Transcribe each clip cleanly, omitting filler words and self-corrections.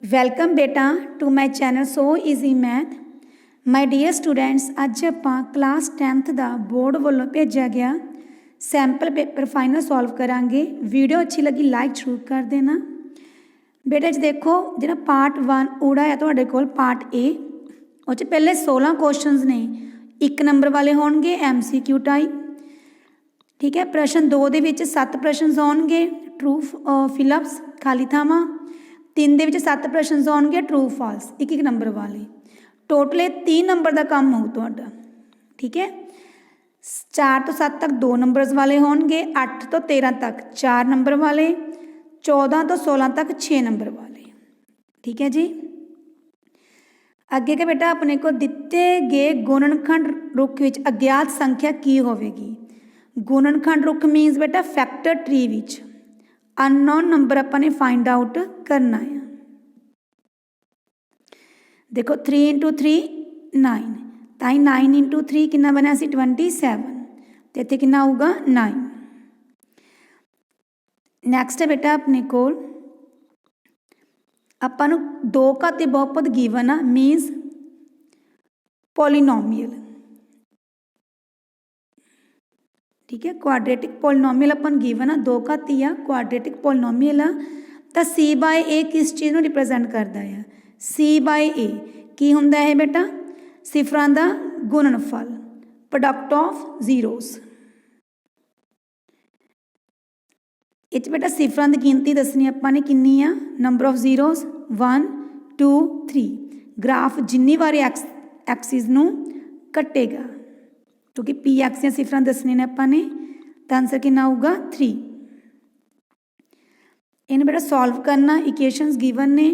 Welcome ਬੇਟਾ to my channel So Easy Math. My dear students, ਅੱਜ ਆਪਾਂ class 10th ਦਾ ਬੋਰਡ ਵੱਲੋਂ ਭੇਜਿਆ ਗਿਆ ਸੈਂਪਲ ਪੇਪਰ ਫਾਈਨਲ ਸੋਲਵ ਕਰਾਂਗੇ। ਵੀਡੀਓ ਅੱਛੀ ਲੱਗੀ ਲਾਈਕ ਜ਼ਰੂਰ ਕਰ ਦੇਣਾ। ਬੇਟਾ ਜੀ ਦੇਖੋ, ਜਿਹੜਾ ਪਾਰਟ 1 ਊੜਾ ਹੈ ਤੁਹਾਡੇ ਕੋਲ ਪਾਰਟ A, ਉਹ 'ਚ ਪਹਿਲੇ 16 ਕੁਐਸਚਨਸ ਨੇ, 1 ਨੰਬਰ ਵਾਲੇ ਹੋਣਗੇ MCQ ਟਾਈਪ। ਠੀਕ ਹੈ। ਪ੍ਰਸ਼ਨ 2 ਦੇ ਵਿੱਚ 7 ਪ੍ਰਸ਼ਨ ਹੋਣਗੇ ਟਰੂ ਫਿਲਅਪਸ ਖਾਲੀ ਥਾਵਾਂ। 3 ਦੇ ਵਿੱਚ 7 ਪ੍ਰਸ਼ਨ ਹੋਣਗੇ ਟਰੂ ਫਾਲਸ 1 ਨੰਬਰ ਵਾਲੇ। ਟੋਟਲ 30 ਨੰਬਰ ਦਾ ਕੰਮ ਹੋਊ ਤੁਹਾਡਾ। ਠੀਕ ਹੈ। 4 ਤੋਂ 7 ਤੱਕ 2 ਨੰਬਰਸ ਵਾਲੇ ਹੋਣਗੇ, 8 ਤੋਂ 13 ਤੱਕ 4 ਨੰਬਰ ਵਾਲੇ, 14 ਤੋਂ 16 ਤੱਕ 6 ਨੰਬਰ ਵਾਲੇ। ਠੀਕ ਹੈ ਜੀ। ਅੱਗੇ ਕਿ ਬੇਟਾ ਆਪਣੇ ਕੋਲ ਦਿੱਤੇ ਗਏ ਗੁਣਨਖੰਡ ਰੁੱਖ ਵਿੱਚ ਅਗਿਆਤ ਸੰਖਿਆ ਕੀ ਹੋਵੇਗੀ। ਗੁਣਨਖੰਡ ਰੁੱਖ ਮੀਨਸ ਬੇਟਾ ਫੈਕਟਰ ਟਰੀ ਵਿੱਚ ਅਨਨੋਨ ਨੰਬਰ ਆਪਾਂ ਨੇ ਫਾइंड आउट करना है। देखो 3 × 3 9, ਤਾਂ 9 × 3 ਕਿੰਨਾ ਬਣਿਆ ਸੀ 27, ਤੇ ਇੱਥੇ ਕਿੰਨਾ ਆਊਗਾ 9। ਨੈਕਸਟ ਹੈ ਬੇਟਾ ਆਪਣੇ ਕੋਲ ਆਪਾਂ ਨੂੰ 2 ਘਾਤੀ ਬਹੁਪਦ ਗਿਵਨ ਆ ਮੀਨਸ ਪੋਲੀਨੋਮੀਅਲ। ठीक है। क्वाड्रेटिक पॉलीनोमियल अपन गिवन आ 2 घाती आ क्वाड्रेटिक पॉलीनोमियल आ, तो C/A किस चीज़ को रिप्रेजेंट करता है। C/A की होंदा है बेटा सिफरां दा गुणनफल, प्रोडक्ट ऑफ जीरोस। इस बेटा सिफरां दी गिनती दसनी आपां ने किन्नी आ, नंबर ऑफ जीरोस 1 2 3। ग्राफ जिन्नी बारी एक्सिस नूं कटेगा, क्योंकि पी एक्स या सिफर दसने ने अपने, तो आंसर कितना आऊगा 3। इन्हें बेटा सॉल्व करना। इक्वेशंस गिवन ने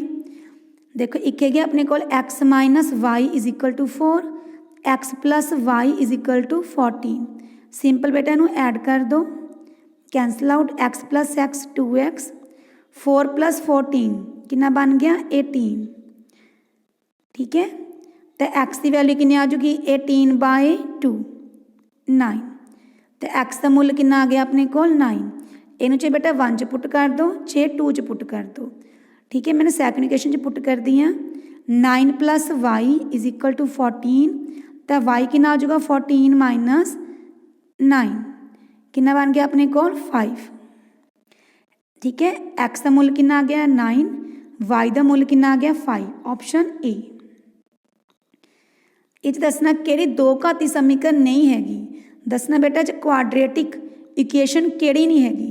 देखो, एक है अपने को x - y = 4, x + y = 14। Simple बेटा इन्हू ऐड कर दो, cancel out, x + x 2x, 4 + 14 कितना बन गया 18। ठीक है। तो x की वैल्यू कितनी आ जाएगी 18/2 9। तो x का मुल कितना आ गया अपने को 9। इनू चे बेटा 1 च पुट कर दो, 6 2 च पुट कर दो। ठीक है। मैंने सैकंड इक्वेशन च पुट कर दी है। 9 + y = 14, तो y कितना आ जाएगा 14 - 9 कितना बन गया अपने को 5। ठीक है। x का मुल कितना आ गया 9, y का मुल कितना आ गया 5, ऑप्शन ए। ਇਹ ਦੱਸਣਾ ਕਿਹੜੀ 2 ਘਾਤੀ ਸਮੀਕਰਨ ਨਹੀਂ ਹੈਗੀ। ਦੱਸਣਾ ਬੇਟਾ ਚ ਕੁਆਡਰੇਟਿਕ ਇਕੁਏਸ਼ਨ ਕਿਹੜੀ ਨਹੀਂ ਹੈਗੀ।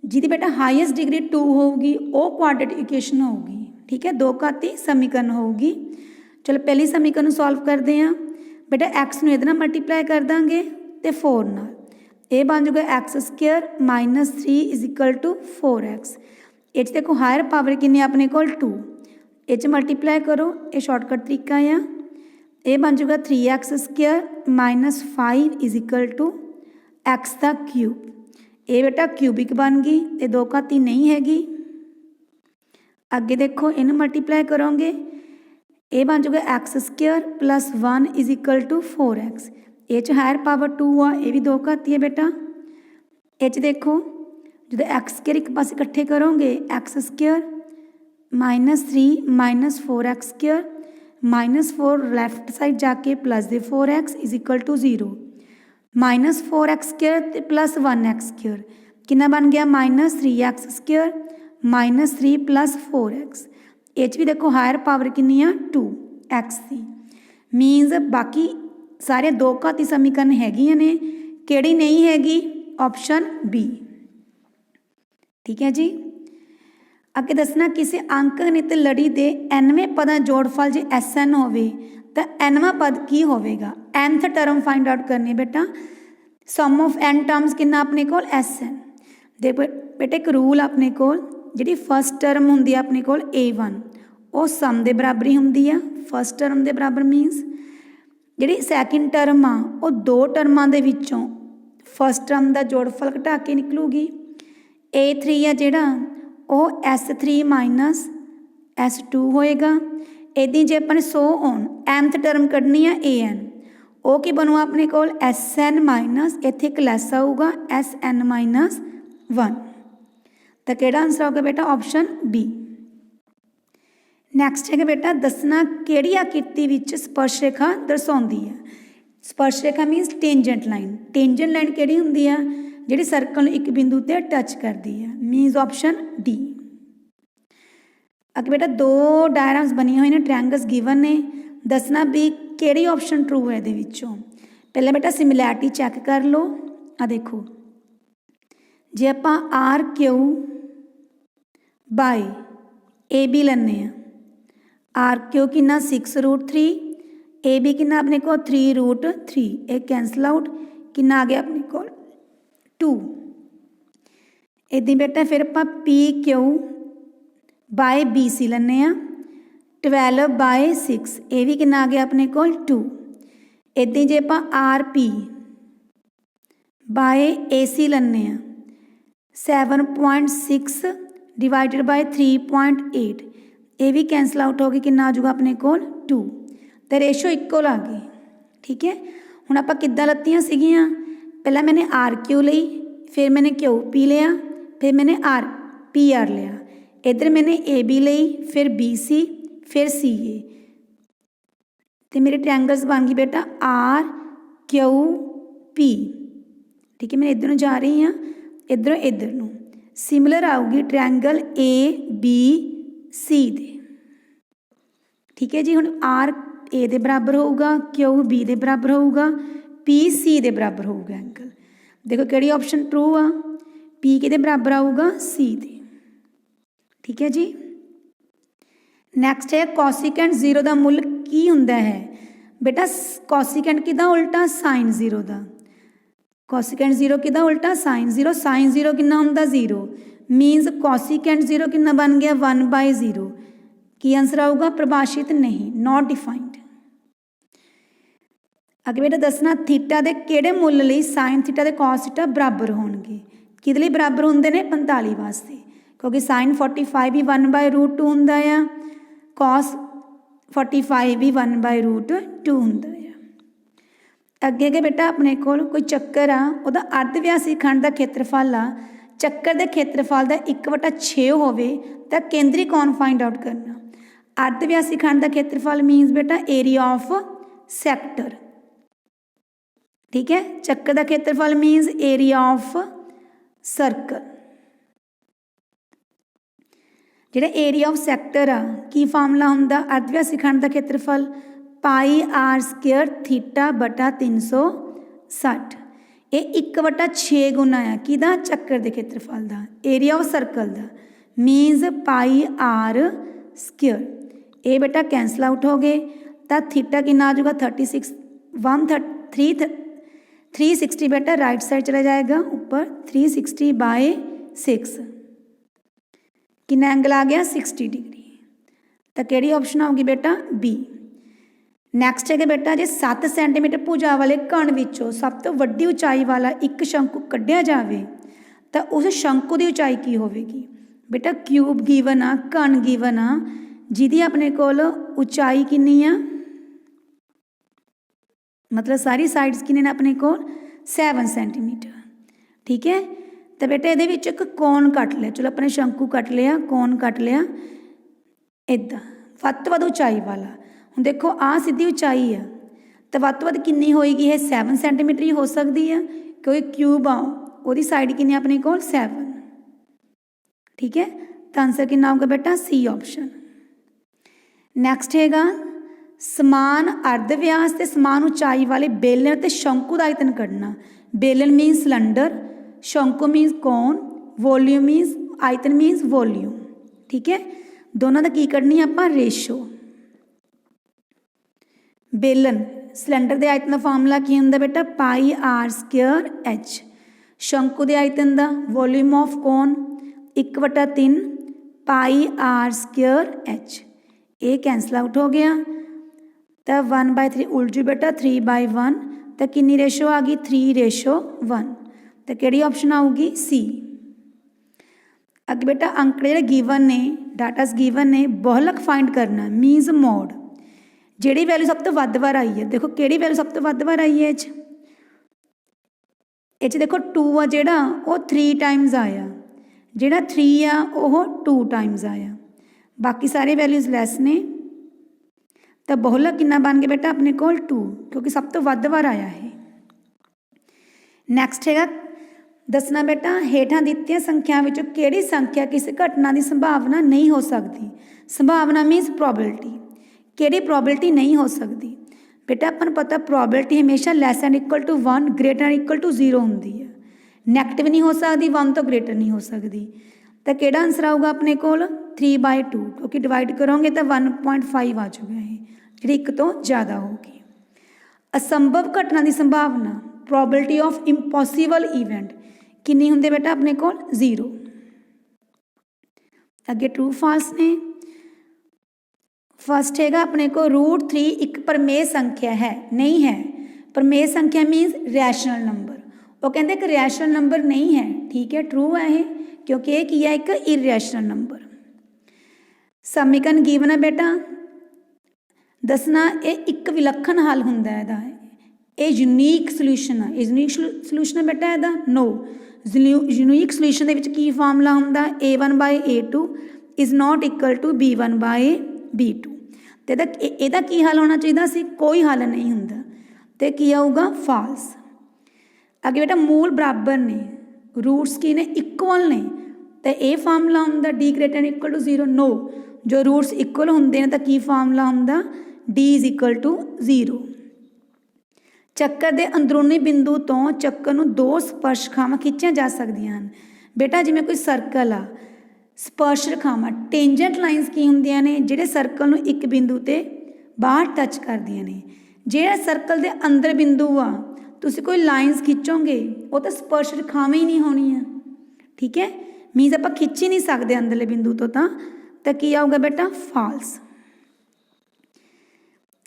ਜਿਹਦੀ ਬੇਟਾ ਹਾਈਐਸਟ ਡਿਗਰੀ 2 ਹੋਊਗੀ ਉਹ ਕੁਆਡਰੇਟਿਕ ਇਕੁਏਸ਼ਨ ਹੋਊਗੀ। ਠੀਕ ਹੈ। 2 ਘਾਤੀ ਸਮੀਕਰਨ ਹੋਊਗੀ। ਚਲੋ ਪਹਿਲੀ ਸਮੀਕਰਨ ਨੂੰ ਸੋਲਵ ਕਰਦੇ ਹਾਂ। ਬੇਟਾ x ਨੂੰ ਇਹਦੇ ਨਾਲ ਮਲਟੀਪਲਾਈ ਕਰ ਦਾਂਗੇ ਤੇ 4 ਨਾਲ, ਇਹ ਬਣ ਜਾਊਗਾ x² - 3 = 4x। ਇਹ 'ਚ ਦੇਖੋ ਹਾਇਰ ਪਾਵਰ ਕਿੰਨੀ ਆਪਣੇ ਕੋਲ 2, ਇਹ 'ਚ ਮਲਟੀਪਲਾਈ ਕਰੋ, ਇਹ ਸ਼ਾਰਟਕਟ ਤਰੀਕਾ ਆ। ਇਹ ਬਣ ਜਾਊਗਾ 3x² - 5 = x ਦਾ ਕਿਊਬ। ਇਹ ਬੇਟਾ ਕਿਊਬਿਕ ਬਣ ਗਈ, ਇਹ 2 ਘਾਤੀ ਨਹੀਂ ਹੈਗੀ। ਅੱਗੇ ਦੇਖੋ ਇਹਨੂੰ ਮਲਟੀਪਲਾਈ ਕਰੋਗੇ, ਇਹ ਬਣ ਜਾਊਗਾ x² + 1 = 4x। ਇਹ 'ਚ ਹਾਇਰ ਪਾਵਰ 2 ਆ, ਇਹ ਵੀ 2 ਘਾਤੀ ਹੈ ਬੇਟਾ। ਇਹ 'ਚ ਦੇਖੋ ਜਦੋਂ x² ਇੱਕ ਪਾਸੇ ਇਕੱਠੇ ਕਰੋਗੇ, x² - 3 - 4x² -4 ਲੈਫਟ ਸਾਈਡ ਜਾ ਕੇ प्लस ਦੇ 4x = 0। -4x² ਤੇ +1x² ਕਿੰਨਾ ਬਣ ਗਿਆ -3x² -3 + 4x। ਇਹ 'ਚ ਵੀ ਦੇਖੋ ਹਾਇਰ ਪਾਵਰ ਕਿੰਨੀ ਆ 2x ਦੀ। ਮੀਨਸ ਬਾਕੀ ਸਾਰੇ 2 ਘਾਤੀ ਸਮੀਕਰਨ ਹੈਗੀਆਂ ਨੇ, ਕਿਹੜੀ ਨਹੀਂ ਹੈਗੀ ऑप्शन बी। ठीक है जी। ਅੱਗੇ ਦੱਸਣਾ ਕਿਸੇ ਅੰਕਗਣਿਤ ਲੜੀ ਦੇ 90ਵੇਂ ਪਦਾਂ ਜੋੜਫਲ ਜੇ SN ਹੋਵੇ ਤਾਂ nਵਾਂ ਪਦ ਕੀ ਹੋਵੇਗਾ। nth ਟਰਮ ਫਾइंड आउट ਕਰਨੀ ਬੇਟਾ। ਸਮ ਆਫ n ਟਰਮਸ ਕਿੰਨਾ ਆਪਣੇ ਕੋਲ SN। ਦੇ ਬੇਟੇ ਇੱਕ ਰੂਲ ਆਪਣੇ ਕੋਲ, ਜਿਹੜੀ ਫਸਟ ਟਰਮ ਹੁੰਦੀ ਆ ਆਪਣੇ ਕੋਲ A1 ਉਹ ਸਮ ਦੇ ਬਰਾਬਰ ਹੀ ਹੁੰਦੀ ਆ। ਫਸਟ ਟਰਮ ਦੇ ਬਰਾਬਰ ਮੀਨਸ ਜਿਹੜੀ ਸੈਕਿੰਡ ਟਰਮ ਆ ਉਹ 2 ਟਰਮਾਂ ਦੇ ਵਿੱਚੋਂ ਫਸਟ ਟਰਮ ਦਾ ਜੋੜਫਲ ਘਟਾ ਕੇ ਨਿਕਲੂਗੀ। A3 ਆ ਜਿਹੜਾ ਉਹ S3 - S2 ਹੋਏਗਾ। ਇਹਦੀ ਜੇ ਆਪਾਂ ਨੇ 100 ਆਉਣ nth ਟਰਮ ਕੱਢਣੀ ਆ AN, ਉਹ ਕੀ ਬਣੂ ਆਪਣੇ ਕੋਲ SN - ਇੱਥੇ ਇੱਕ ਲੈਸ ਆਊਗਾ SN - 1। ਤਾਂ ਕਿਹੜਾ ਆਨਸਰ ਆਊਗਾ ਬੇਟਾ ऑप्शन बी। ਨੈਕਸਟ ਹੈਗਾ ਬੇਟਾ ਦੱਸਣਾ ਕਿਹੜੀ ਆਕ੍ਰਿਤੀ ਵਿੱਚ ਸਪਰਸ਼ ਰੇਖਾ ਦਰਸਾਉਂਦੀ ਹੈ। ਸਪਰਸ਼ ਰੇਖਾ means tangent line. Tangent line ਕਿਹੜੀ ਹੁੰਦੀ ਆ, ਜਿਹੜੀ ਸਰਕਲ ਨੂੰ ਇੱਕ ਬਿੰਦੂ ਤੇ ਟੱਚ ਕਰਦੀ ਹੈ, ਮੀਨਸ ਆਪਸ਼ਨ ਡੀ। ਅੱਗੇ ਬੇਟਾ ਦੋ ਡਾਇਗਰਾਮਸ ਬਣੀਆਂ ਹੋਈਆਂ ਨੇ, ਟ੍ਰਾਇੰਗਲਸ ਗਿਵਨ ਨੇ, ਦੱਸਣਾ ਵੀ ਕਿਹੜੀ ਆਪਸ਼ਨ ਟਰੂ ਹੈ ਇਹਦੇ ਵਿੱਚੋਂ। ਪਹਿਲਾਂ ਬੇਟਾ ਸਿਮਿਲੈਰਿਟੀ ਚੈੱਕ ਕਰ ਲਓ। ਆ ਦੇਖੋ, ਜੇ ਆਪਾਂ R Q by A B ਲੈਂਦੇ ਹਾਂ, आर क्यू कितना 6√3, ए बी कितना अपने को 3√3, एक कैंसल आउट, कितना आ गया अपने को 2। इदां बेटा फिर आप P Q by B C लेने 12/6, ये भी कितना आ गया अपने को 2। इदां जे आप आर पी बाय ए सी लेने 7.6 डिवाइडेड बाय 3.8, ये भी कैंसल आउट हो गई, कितना आ जाऊगा अपने को 2, तो रेशो इक्वल आ गई। ठीक है, हुण आपां किद्दां लत्तियां सीगियां, पहला मैंने आर क्यू लई, फिर मैंने क्यू पी लिया, फिर मैंने आर पी आर लिया, इधर मैंने ए बी लई, फिर बी सी, फिर सी ए, तो मेरे ट्रायंगल्स बन गए बेटा आर क्यू पी। ठीक है, मैं इधर जा रही हाँ, इधरों इधर नूं सिमिलर आऊगी ट्रायंगल ए बी सी दे। ठीक है जी, हुण आर ए दे बराबर होगा, क्यू बी दे बराबर होगा, पी सी दे बराबर होगा एंगल। देखो किहड़ी ऑप्शन ट्रू आ, पी किहदे बराबर आऊगा, सी दे। ठीक है जी, नैक्सट है कोसिकेंट 0 का मुल की हुंदा है। बेटा कोसिकेंट किदा उल्टा साइन 0 का, कोसिकेंट 0 किदा उल्टा साइन 0, साइन 0 कितना हुंदा 0, मीनस कोसिकेंट 0 कितना बन गया 1/0। की आंसर आऊगा, परिभाषित नहीं, नॉट डिफाइंड। अगे बेटा दसना थीटा के किहड़े मुल लई साइन थीटा के कॉस थीटा बराबर होणगे, किहदे लई बराबर हुंदे ने 45 वास्ते, क्योंकि साइन 45 भी 1/√2 हुंदा आ, कॉस 45 भी 1/√2 हुंदा आ। अगे अगे बेटा अपने कोल कोई चक्कर आ, उहदा अर्धव्यासी खंड का खेत्रफल आ, चक्कर के खेत्रफल का 1/6 होवे तां केंद्री कोण फाइंड आउट करना। अर्धव्यासी खंड का खेत्रफल मीनस बेटा एरिया ऑफ सैक्टर। ठीक है, चक्कर का खेत्रफल मीनस एरिया ऑफ सर्कल। जिहड़ा एरिया ऑफ सैक्टर आ की फार्मूला हुंदा, अर्धव्यासी खंड का खेत्रफल πr² थीटा बटा 360, ये 1/6 गुना है किदा चक्कर के खेत्रफल का, एरिया ऑफ सर्कल का, मीनस πr²। ये बेटा कैंसल आउट हो गए, तो थीटा कितना आ जाएगा 360 बेटा राइट साइड चला जाएगा ऊपर, 360/6, कितना एंगल आ गया 60 डिग्री। तो किहड़ी ऑप्शन आऊगी बेटा बी। नैक्सट है बेटा जे 7 सेंटीमीटर भुजा वाले घन विचों सब तो वड्डी उचाई वाला एक शंकु कढ़िया जाए तो उस शंकु की उचाई की होगी। बेटा क्यूब गिवन आ, घन गिवन आ, जिहदी अपने कोल उचाई कितनी आ, मतलब सारी साइड्स कितने ने अपने को 7 सेंटीमीटर। ठीक है, तो बेटा ये एक कोण कट लिया, चलो अपने शंकु कट लिया, कोण कट लिया, इदा वध तो वध उचाई वाला। हुण देखो आ सीधी उचाई है, तो वध तो वध कितनी होएगी, ये 7 सेंटीमीटर ही हो सकती है, क्योंकि क्यूब आ वो साइड कितनी अपने को 7। ठीक है, तो आंसर कितना होगा बेटा सी ऑप्शन। नैक्सट हैगा समान अर्धव्यास ते समान उचाई वाले बेलन ते शंकु का आयतन कढ़ना। बेलन मीनस सिलेंडर, शंकु मीनस कोण, वॉल्यूम मीनस आयतन मीनस वॉल्यूम। ठीक है, दोनों का की कढ़नी आपां रेशो। बेलन सिलेंडर के आयतन का फार्मूला की होंदा बेटा πr²h, शंकु के आयतन का वॉल्यूम ऑफ कोण 1/3 πr²h, ये कैंसल आउट हो गया, तो 1/3 उलट जू बेटा 3/1, तो कितनी रेशो आ गई 3:1, तो किहड़ी ऑप्शन आऊगी सी। अगे बेटा अंक जिहड़े गिवन ने, डाटास गिवन ने, बहुलक फाइंड करना मीनस मोड, जिहड़ी वैल्यू सब तो वध बार आई है। देखो किहड़ी वैल्यू सब तो वध बार आई है, ये देखो 2 आ जिहड़ा वो 3 टाइम्स आया, जिहड़ा 3 आ वो 2 टाइम्स आया, बाकी सारे वैल्यूज़ लैस ने, तो बहुलक कितना बन गया बेटा अपने कोल 2, क्योंकि सब तो वध वार आया है। नैक्सट हैगा दसना बेटा हेठां दित्तियां संख्यावां विचों किहड़ी संख्या किसी घटना की संभावना नहीं हो सकती। संभावना मीनस प्रोबेबिलिटी, किहड़ी प्रोबेबिलिटी नहीं हो सकती। बेटा अपन पता प्रोबेबिलिटी हमेशा less and equal to 1 greater and equal to 0 होंदी है, नैगेटिव नहीं हो सकती, 1 तो ग्रेटर नहीं हो सकती। तो किहड़ा आंसर आऊगा अपने कोल 3/2, क्योंकि डिवाइड करोगे तो 1.5 आ जाऊगा, ये जी एक तो ज़्यादा होगी। असंभव घटना की संभावना प्रोबेबिलिटी ऑफ इंपॉसिबल ईवेंट कितनी होंगे बेटा अपने कोल 0। अगे ट्रू फॉल्स ने। फर्स्ट हैगा अपने को √3 एक परमेय संख्या है, नहीं है। परमेय संख्या मीनस रैशनल नंबर, वो कहते एक रैशनल नंबर नहीं है, ठीक है ट्रू है ये, क्योंकि ये की है एक इरैशनल नंबर। समीकरण गिवन है बेटा, दसना ये एक विलक्षण हल होंदा है इहदा, ये यूनीक सल्यूशन है। यूनीक सल्यूशन है बेटा इहदा नो। यूनीक सल्यूशन दे विच की फार्मूला होंदा A1/A2 is not equal to B1/B2। तो इहदा की हल होना चाहिए सी, कोई हल नहीं होंदा, तो की आऊगा फॉल्स। अगे बेटा मूल बराबर ने, रूट्स की ने इक्वल ने, तो ये फार्मूला होंदा D greater and equal to 0 नो। जो रूट्स इक्वल होंदे ने तो की फार्मूला होंदा D इज़ इक्वल टू 0। ਚੱਕਰ ਦੇ ਅੰਦਰੂਨੀ ਬਿੰਦੂ ਤੋਂ ਚੱਕਰ ਨੂੰ ਦੋ ਸਪਰਸ਼ ਰੇਖਾਵਾਂ ਖਿੱਚੀਆਂ ਜਾ ਸਕਦੀਆਂ ਹਨ। ਬੇਟਾ ਜਿਵੇਂ ਕੋਈ ਸਰਕਲ ਆ, ਸਪਰਸ਼ ਰੇਖਾਵਾਂ ਟੈਂਜੈਂਟ ਲਾਈਨਸ ਕੀ ਹੁੰਦੀਆਂ ਨੇ, ਜਿਹੜੇ ਸਰਕਲ ਨੂੰ ਇੱਕ ਬਿੰਦੂ ਤੇ ਬਾਹਰ ਟੱਚ ਕਰਦੀਆਂ ਨੇ। ਜਿਹੜਾ ਸਰਕਲ ਦੇ ਅੰਦਰ ਬਿੰਦੂ ਆ, ਤੁਸੀਂ ਕੋਈ ਲਾਈਨਸ ਖਿੱਚੋਗੇ ਉਹ ਤਾਂ ਸਪਰਸ਼ ਰੇਖਾਵਾਂ ਹੀ ਨਹੀਂ ਹੋਣੀਆਂ, ਠੀਕ ਹੈ। ਮੀਨਸ ਆਪਾਂ ਖਿੱਚ ਹੀ ਨਹੀਂ ਸਕਦੇ ਅੰਦਰਲੇ ਬਿੰਦੂ ਤੋਂ, ਤਾਂ ਕੀ ਆਊਗਾ ਬੇਟਾ ਫਾਲਸ।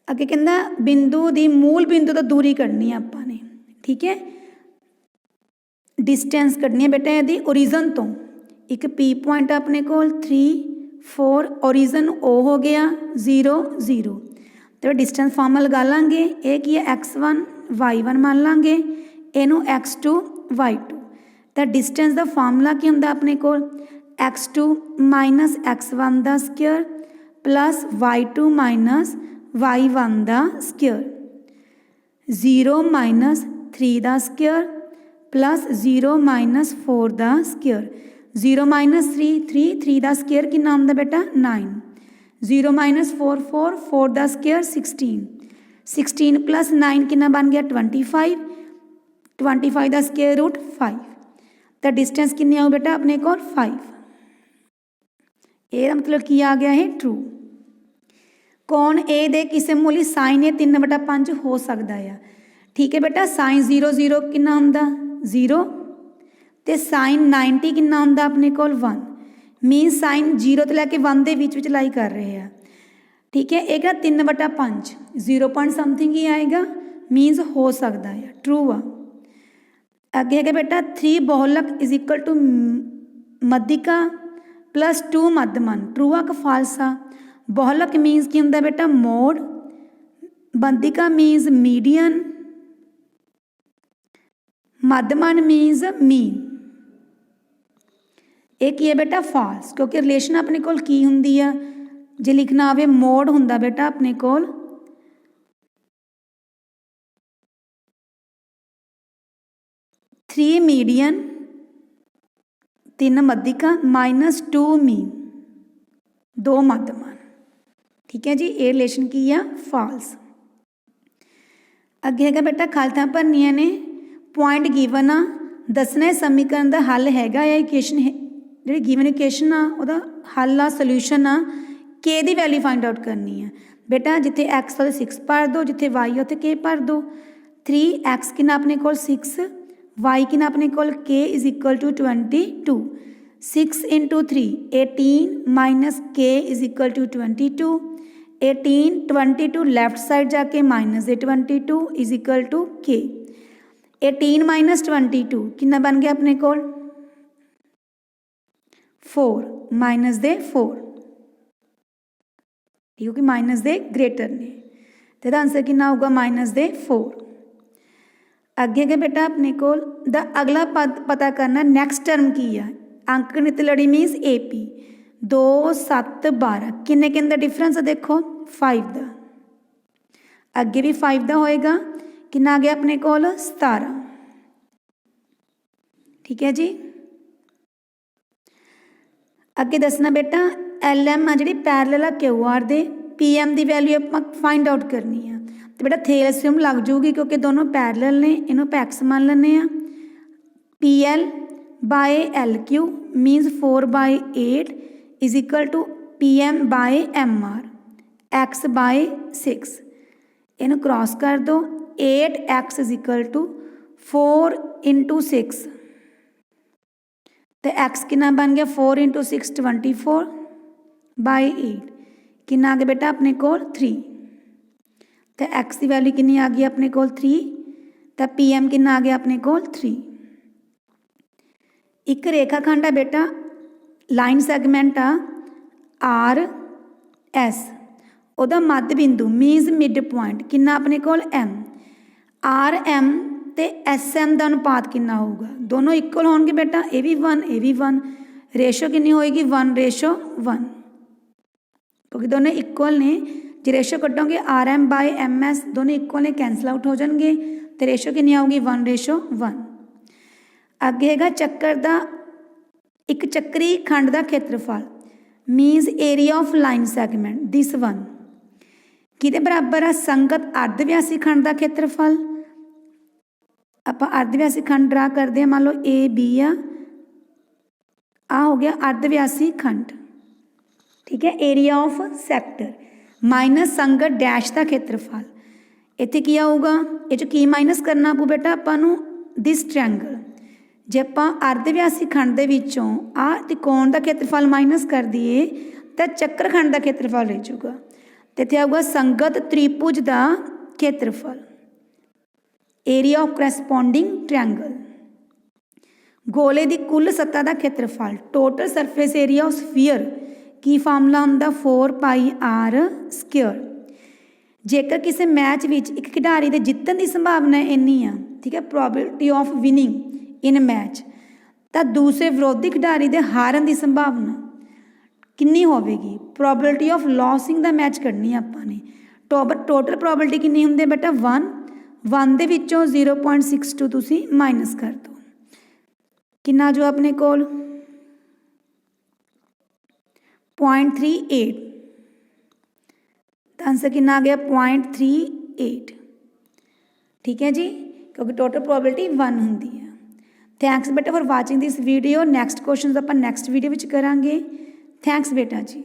अगे कहता बिंदु की मूल बिंदु तो दूरी कढ़नी है आपने, ठीक है। डिस्टेंस कढ़नी है बेटा यदि ओरिजन तो, एक P पॉइंट अपने को 3 4, ओरिजन O हो गया 0 0। तो डिस्टेंस फार्मूला लगा लाँगे, ये की है x1 y1 मान लाँगे, इनू x2 y2। तो डिस्टेंस का फार्मूला की होंगे अपने को x2 माइनस x1 का square plus y2 minus y1 का स्क्वायर, 0 माइनस 3 का स्क्वायर प्लस 0 माइनस 4 का स्क्वायर। 0 माइनस 3 का स्क्वायर कितना होंगे बेटा 9, 0 माइनस 4 4, 4 का स्क्वायर 16, 16 प्लस 9 कितना बन गया 25, 25 का स्क्वायर रूट 5। तो डिस्टेंस कितनी आऊ बेटा अपने को 5। ये मतलब की आ गया है ट्रू। कौन ए दे किसी मूल्य साइन ए 3/5 हो सकता है, ठीक है बेटा। साइन 0 0 कितना होंदा 0, तो साइन 90 कितना होंदा अपने को 1। मीन साइन 0 तो लैके 1 के बीच लाई कर रहे हैं, ठीक है। एक 3/5 0 पॉइंट समथिंग ही आएगा, मीनस हो सकता है ट्रू आ। अगे है बेटा 3 बहुलक इज इक्वल टू मध्यिका प्लस 2 मध्यमान, ट्रू आ कि फाल्स आ। बहुलक मीनस की होंगे बेटा मोड, मध्यिका मीनस मीडियन, मध्यमान मीनस मीन। एक ही है बेटा फाल्स, क्योंकि रिलेशन अपने कोल की होंगी है, जे लिखना आवे मोड होंदा बेटा अपने कोल 3 मीडियन 3 मध्यिका माइनस 2 मीन, 2 मध्यमान, ठीक है जी। ये रिलेशन की है फॉल्स। अगे है बेटा खालता भरनिया ने, पॉइंट गिवन आ, दसना समीकरण का हल हैगा या इक्वेशन है, जी गिवन इक्वेशन आ वह हल आ सल्यूशन आ, के दी वैल्यू फाइंड आउट करनी है बेटा। जिथे एक्स हो 6 भर दो, जिथे वाई हो के भर दो। 3x कितना अपने को 6, वाई कितना अपने को k is equal to 22, 6 × 3 18 minus k is equal to 22, 18 22 left side जाके minus 22 is equal to k। 18 minus 22 कितना बन गया अपने को 4 माइनस दे 4, क्योंकि माइनस दे ग्रेटर ने, तो आंसर कितना होगा माइनस दे 4। अगे गए बेटा अपने को द अगला पद पता करना नैक्सट टर्म की है, अंकगणित लड़ी मीनस AP। 2 7 12 किन्ने किन्ने दा डिफरेंस देखो 5 दा अगे भी 5 दा होएगा किन्ना आ गया अपने कोल 17 ठीक है जी। अगे दसना बेटा एल एम आ जी पैरल आ क्यू आर दे पी एम की वैल्यू आप फाइंड आउट करनी है तो बेटा थेलसियम लग जाऊगी क्योंकि दोनों पैरल ने इन्हों पैक्स मान लें P L by L Q minus 4/8 is equal to P M by M R X by 6 इनू क्रॉस कर दो 8x इज इक्वल टू 4 × 6 तो x कितना बन गया 4 × 6 24/8 कितना आ गया बेटा अपने कोल 3 तो x की वैल्यू कितनी आ गई अपने कोल 3 तो पी एम कितना आ गया अपने कोल 3। एक रेखाखंड है बेटा लाइन सैगमेंट आ आर एस ਉਹਦਾ मध्य बिंदु मीनस मिड पॉइंट कितना अपने कोल एम आर एम ते एस एम का अनुपात कितना होगा दोनों इक्वल होंगे बेटा ये भी 1 ये भी 1 रेशो कितनी होएगी 1:1 क्योंकि दोनों इक्वल ने जो रेशो कटोगे R M by M S दोनों इक्वल ने कैंसल आउट हो जाएंगे तो रेशो कितनी आऊगी 1:1। अगे हैगा चक्कर का एक चक्री खंड का क्षेत्रफल means area of line segment this one किहदे बराबर है संगत अर्धव्यासी खंड का क्षेत्रफल आप अर्धव्यासी खंड ड्रा करते हैं मान लो ए बी आ हो गया अर्धव्यासी खंड ठीक है एरिया ऑफ सैक्टर माइनस संगत डैश का क्षेत्रफल इत्थे की आऊगा ये जो की माइनस करना पू बेटा आपां दिस ट्रायंगल जे आप अर्धव्यासी खंड के विचों आ त्रिकोण का क्षेत्रफल माइनस कर दिए तो चक्र खंड का क्षेत्रफल रह जाऊगा तो इत्थे आऊगा संगत त्रिभुज का क्षेत्रफल एरिया ऑफ करैसपोंडिंग ट्रायंगल गोले की कुल सतह का क्षेत्रफल total surface area of sphere की फार्मूला होंदा 4πr²। जेकर किसी मैच में एक खिडारी के जितने की संभावना इन्नी आ ठीक है probability of winning in match तो दूसरे विरोधी खिडारी के हारन की संभावना कितनी होगी probability of losing the match कढ़नी आपने टोटल प्रोबेबिलिटी कितनी होंगी बेटा 1 दे विचों 0.62 तुसी माइनस कर दो कितना जो अपने कोल 0.38 तो आंसर कितना आ गया 0.38 ठीक है जी क्योंकि टोटल प्रोबेबिलिटी 1 होंगी है। थैंक्स बेटा for watching this video next question आप नैक्सट वीडियो में करांगे। थैंक्स बेटा जी।